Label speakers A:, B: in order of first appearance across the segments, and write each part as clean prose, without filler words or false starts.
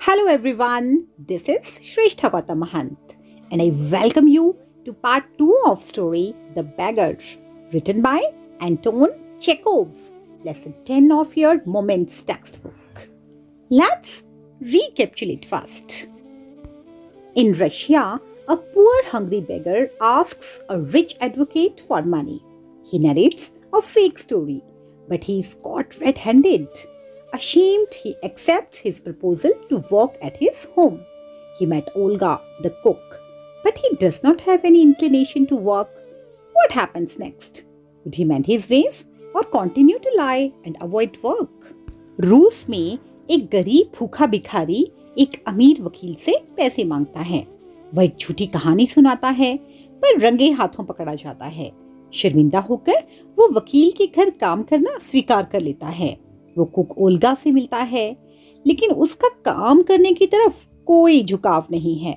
A: Hello everyone, this is Shrestha Gautam Mahant and I welcome you to part 2 of story The Beggar, written by Anton Chekhov, lesson 10 of your Moments textbook. Let's recapitulate first. In Russia, a poor hungry beggar asks a rich advocate for money. He narrates a fake story, but he is caught red-handed. Ashamed, he accepts his proposal to work at his home. He met Olga, the cook, but he does not have any inclination to work. What happens next? Would he mend his ways or continue to lie and avoid work? रूस में एक गरीब भूखा भिखारी एक अमीर वकील से पैसे मांगता है। वह एक झूठी कहानी सुनाता है, पर रंगे हाथों पकड़ा जाता है। शर्मिंदा होकर वो वकील के घर काम करना स्वीकार कर लेता है। वो कुक ओल्गा से मिलता है, लेकिन उसका काम करने की तरफ कोई झुकाव नहीं है।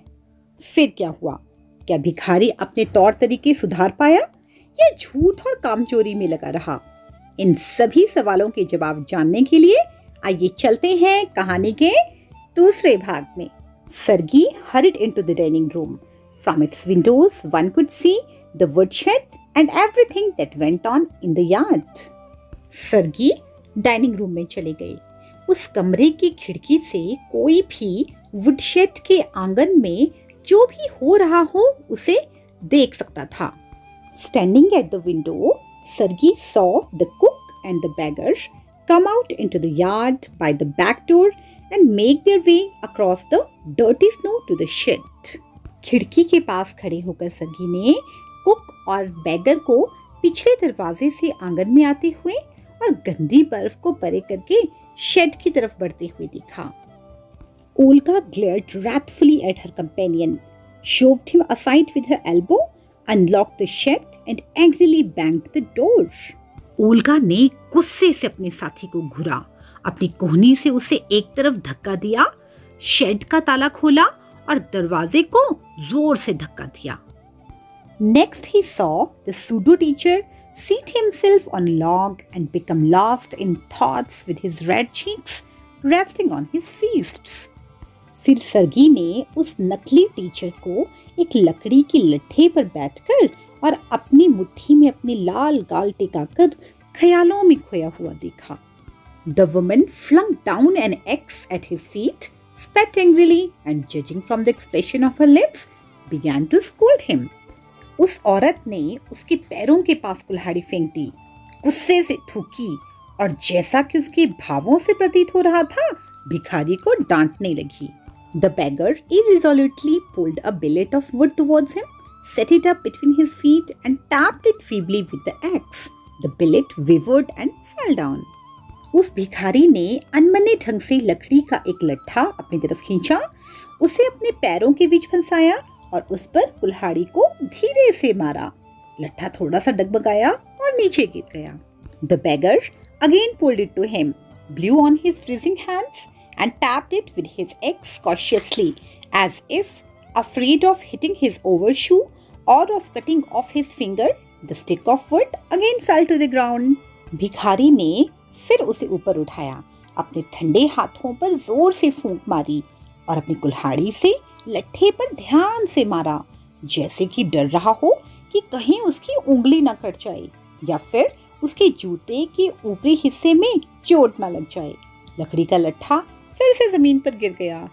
A: फिर क्या हुआ? क्या भिखारी अपने तौर तरीके सुधार पाया या झूठ और कामचोरी में लगा रहा? इन सभी सवालों के जवाब जानने के लिए आइए चलते हैं कहानी के दूसरे भाग में। Sergei hurried into the dining room. From its windows, one could see the woodshed and everything that went on in the yard. Sergei dining room में चले गए। उस कमरे की खिड़की से कोई भी वुडशेड के आंगन में जो भी हो रहा हो उसे देख सकता था। Standing at the window, Sergei saw the cook and the beggar come out into the yard by the back door and make their way across the dirty snow to the shed. खिड़की के पास खड़े होकर सर्गी ने cook और bagger को पिछले दरवाजे से आंगन में आते हुए और गंदी बर्फ को परे करके शेड की तरफ बढ़ते हुए देखा। Olga glared wrathfully at her companion, shoved him aside with her elbow, unlocked the shed and angrily banged the door. Olga ने गुस्से से अपने साथी को घूरा, अपनी कोहनी से उसे एक तरफ धक्का दिया, शेड का ताला खोला और दरवाजे को जोर से धक्का दिया। Next he saw the pseudo teacher seat himself on a log and become lost in thoughts with his red cheeks resting on his fists. फिर सर्गी ने उस नकली टीचर को एक लकड़ी की लट्ठे पर बैठकर और अपनी मुट्ठी में अपने लाल गाल टिकाकर ख्यालों में खोया हुआ देखा। The woman flung down an axe at his feet, spat angrily, and judging from the expression of her lips, began to scold him. उस औरत ने उसके पैरों के पास कुल्हाड़ी फेंक दी, गुस्से से थूकी और जैसा कि उसके भावों से प्रतीत हो रहा था, भिखारी को डांटने लगी। The beggar irresolutely pulled a billet of wood towards him, set it up between his feet and tapped it feebly with the axe. The billet wavered and fell down. उस भिखारी ने अनमने ढंग से लकड़ी का एक लट्ठा अपनी तरफ खींचा, उसे अपने पैरों के बीच फंसाया और उस पर कुल्हाड़ी को धीरे से मारा। लट्ठा थोड़ा सा डगमगाया और नीचे गिर गया। The beggar again pulled it to him, blew on his freezing hands and tapped it with his axe cautiously, as if afraid of hitting his overshoe or of cutting off his finger. The stick of wood again fell to the ground. भिखारी ने फिर उसे ऊपर उठाया, अपने ठंडे हाथों पर जोर से फूंक मारी और अपनी कुल्हाड़ी से लट्ठे पर ध्यान से मारा, जैसे कि डर रहा हो कि कहीं उसकी उंगली न कट जाए या फिर उसके जूते के ऊपरी हिस्से में चोट न लग जाए। लकड़ी का लट्ठा फिर से जमीन पर गिर गया।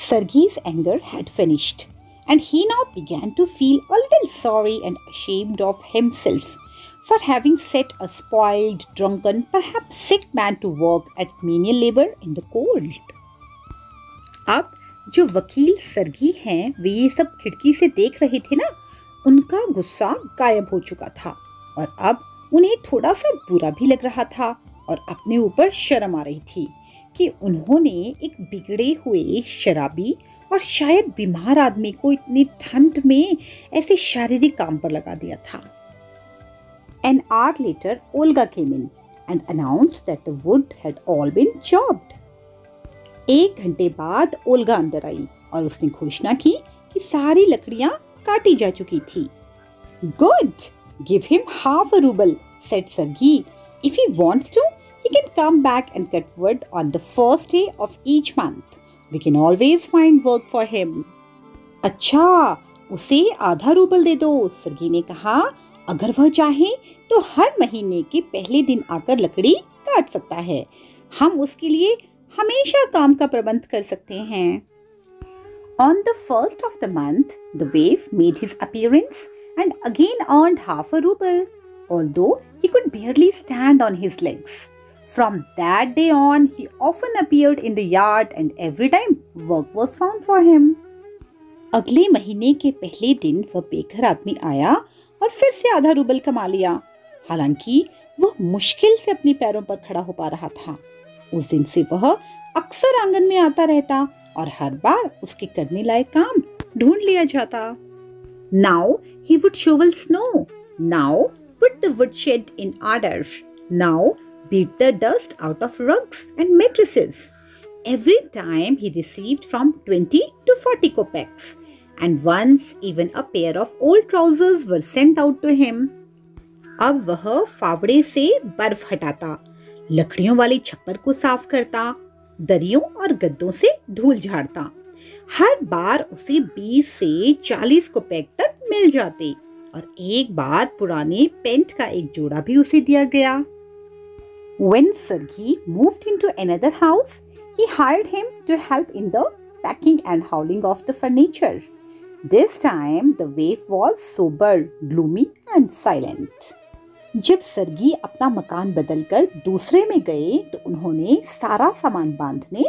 A: Sergei's anger had finished and he now began to feel a little sorry and ashamed of himself for having set a spoiled, drunken, perhaps sick man to work at menial labor in the cold. अब जो वकील सर्गी हैं, वे ये सब खिड़की से देख रहे थे ना, उनका गुस्सा गायब हो चुका था और अब उन्हें थोड़ा सा बुरा भी लग रहा था और अपने ऊपर शर्म आ रही थी कि उन्होंने एक बिगड़े हुए शराबी और शायद बीमार आदमी को इतनी ठंड में ऐसे शारीरिक काम पर लगा दिया था। An hour later, Olga came in and announced that the wood had all been chopped. 1 घंटे बाद ओल्गा अंदर आई और उसने घोषणा की कि सारी लकड़ियां काटी जा चुकी थी। Good, give him half a ruble, said Sergei. If he wants to, he can come back and cut wood on the first day of each month. We can always find work for him. अच्छा, उसे आधा rouble दे दो, सर्गी ने कहा। अगर वह चाहे तो हर महीने के पहले दिन आकर लकड़ी काट सकता है। हम उसके लिए हमेशा काम का प्रबंध कर सकते हैं। On the first of the month, the waif made his appearance and again earned half a ruble, although he could barely stand on his legs. From that day on, he often appeared in the yard and every time work was found for him. अगले महीने के पहले दिन वह बेघर आदमी आया और फिर से आधा रूबल कमा लिया। हालांकि वह मुश्किल से अपने पैरों पर खड़ा हो पा रहा था। उस दिन से वह अक्सर आंगन में आता रहता और हर बार उसके करने लायक काम ढूंढ लिया जाता। Now he would shovel snow. Now put the woodshed in order. Now beat the dust out of rugs and mattresses. Every time he received from 20 to 40 kopecks, and once even a pair of old trousers were sent out to him. अब वह फावड़े से बर्फ हटाता, लकड़ियों वाली छप्पर को साफ करता, दरियों और गद्दों से धूल झाड़ता। हर बार उसे 20 से 40 कोपेक तक मिल जाते और एक बार पुराने पेंट का एक जोड़ा भी उसे दिया गया। When Sergey moved into another house, he hired him to help in the packing and hauling of the furniture. This time the waif was sober, gloomy and silent. जब सर्गी अपना मकान बदलकर दूसरे में गए तो उन्होंने सारा सामान बांधने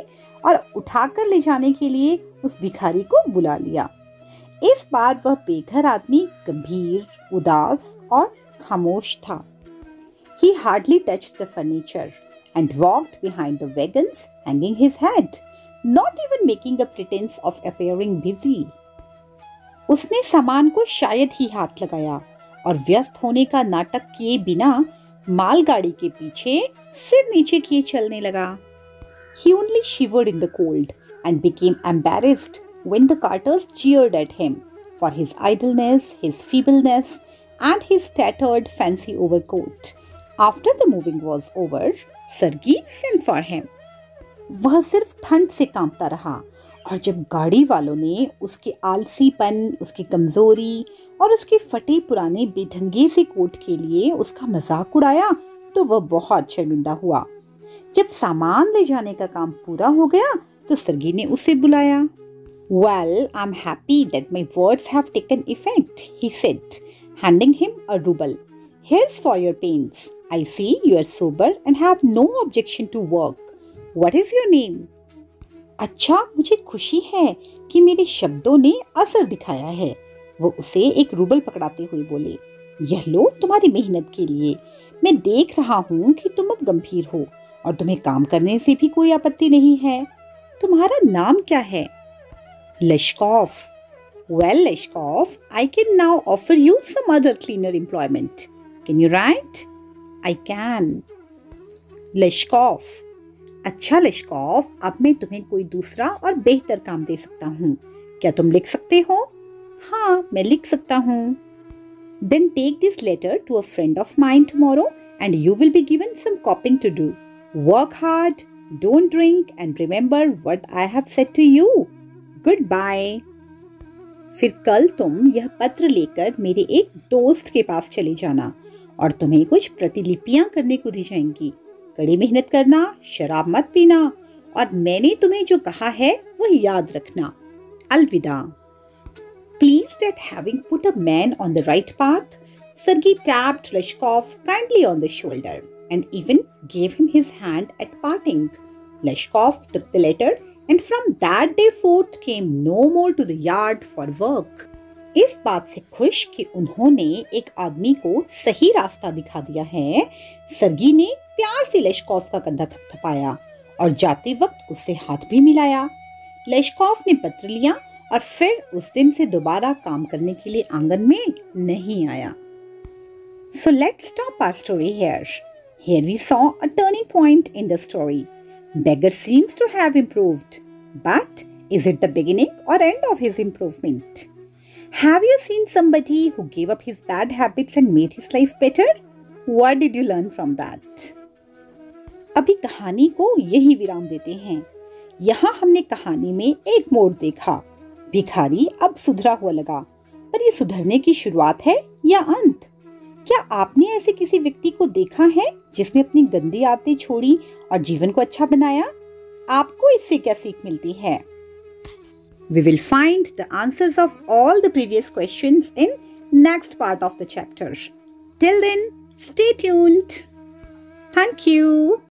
A: और उठाकर ले जाने के लिए उस भिखारी को बुला लिया। इस बार वह बेघर आदमी गंभीर, उदास और खामोश था। He hardly touched the furniture and walked behind the wagons, hanging his head, not even making a pretense of appearing busy. उसने सामान को शायद ही हाथ लगाया और व्यस्त होने का नाटक किए बिना मालगाड़ी के पीछे सिर नीचे किए चलने लगा। He only shivered in the cold and became embarrassed when the carters jeered at him for his idleness, his feebleness, and his tattered fancy overcoat. After the moving was over, Sergey sent for him. वह सिर्फ ठंड से कांपता रहा और जब गाड़ी वालों ने उसके आलसीपन, उसकी कमजोरी और उसके फटे पुराने बेढंगे से कोट के लिए उसका मजाक उड़ाया तो वह बहुत शर्मिंदा हुआ। जब सामान ले जाने का काम पूरा हो गया तो सर्गी ने उसे बुलाया। Well, I'm happy that my words have taken effect, he said, handing him a ruble. Here's for your pains. I see you are sober and have no objection to work. What is your name? अच्छा, मुझे खुशी है कि मेरे शब्दों ने असर दिखाया है। वो उसे एक रूबल पकड़ाते हुए बोले, यह लो तुम्हारी मेहनत के लिए। मैं देख रहा हूँ कि तुम अब गंभीर हो और तुम्हें काम करने से भी कोई आपत्ति नहीं है। तुम्हारा नाम क्या है? Leshkov. Well, Leshkov, I can now offer you some other cleaner employment. Can you write? I can. Leshkov. अच्छा लेशकॉव, अब मैं तुम्हें कोई दूसरा और बेहतर काम दे सकता हूँ। क्या तुम लिख सकते हो? हाँ, मैं लिख सकता हूँ। Then take this letter to a friend of mine tomorrow and you will be given some copying to do. Work hard, don't drink and remember what I have said to you. Goodbye. फिर कल तुम यह पत्र लेकर मेरे एक दोस्त के पास चले जाना और तुम्हें कुछ प्रतिलिपियां करने को दी जाएंगी। कड़ी मेहनत करना, शराब मत पीना और मैंने तुम्हें जो कहा है वह याद रखना। अलविदा। Pleased at having put a man on the right path, Sergey tapped Leshkov kindly on the shoulder and even gave him his hand at parting. Leshkov took the letter and from that day forth came no more to the yard for work. इस बात से खुश कि उन्होंने एक आदमी को सही रास्ता दिखा दिया है, सर्गी ने प्यार से लेशकॉफ का कंधा थपथपाया और जाते वक्त उससे हाथ भी मिलाया। लेशकॉफ ने पत्र लिया और फिर उस दिन से दोबारा काम करने के लिए आंगन में नहीं आया। So let's stop our story here. Here we saw a turning point in the story. Beggar seems to have improved, but is it the beginning or end of his improvement? Have you seen somebody who gave up his bad habits and made his life better? What did you learn from that? अभी कहानी को यही विराम देते हैं। यहाँ हमने कहानी में एक मोड़ देखा। भिखारी अब सुधरा हुआ लगा, पर ये सुधरने की शुरुआत है या अंत? क्या आपने ऐसे किसी व्यक्ति को देखा है जिसने अपनी गंदी आदतें छोड़ी और जीवन को अच्छा बनाया? आपको इससे क्या सीख मिलती है? We will find the answers of all the previous questions in next part of the chapter. Till then, stay tuned. Thank you.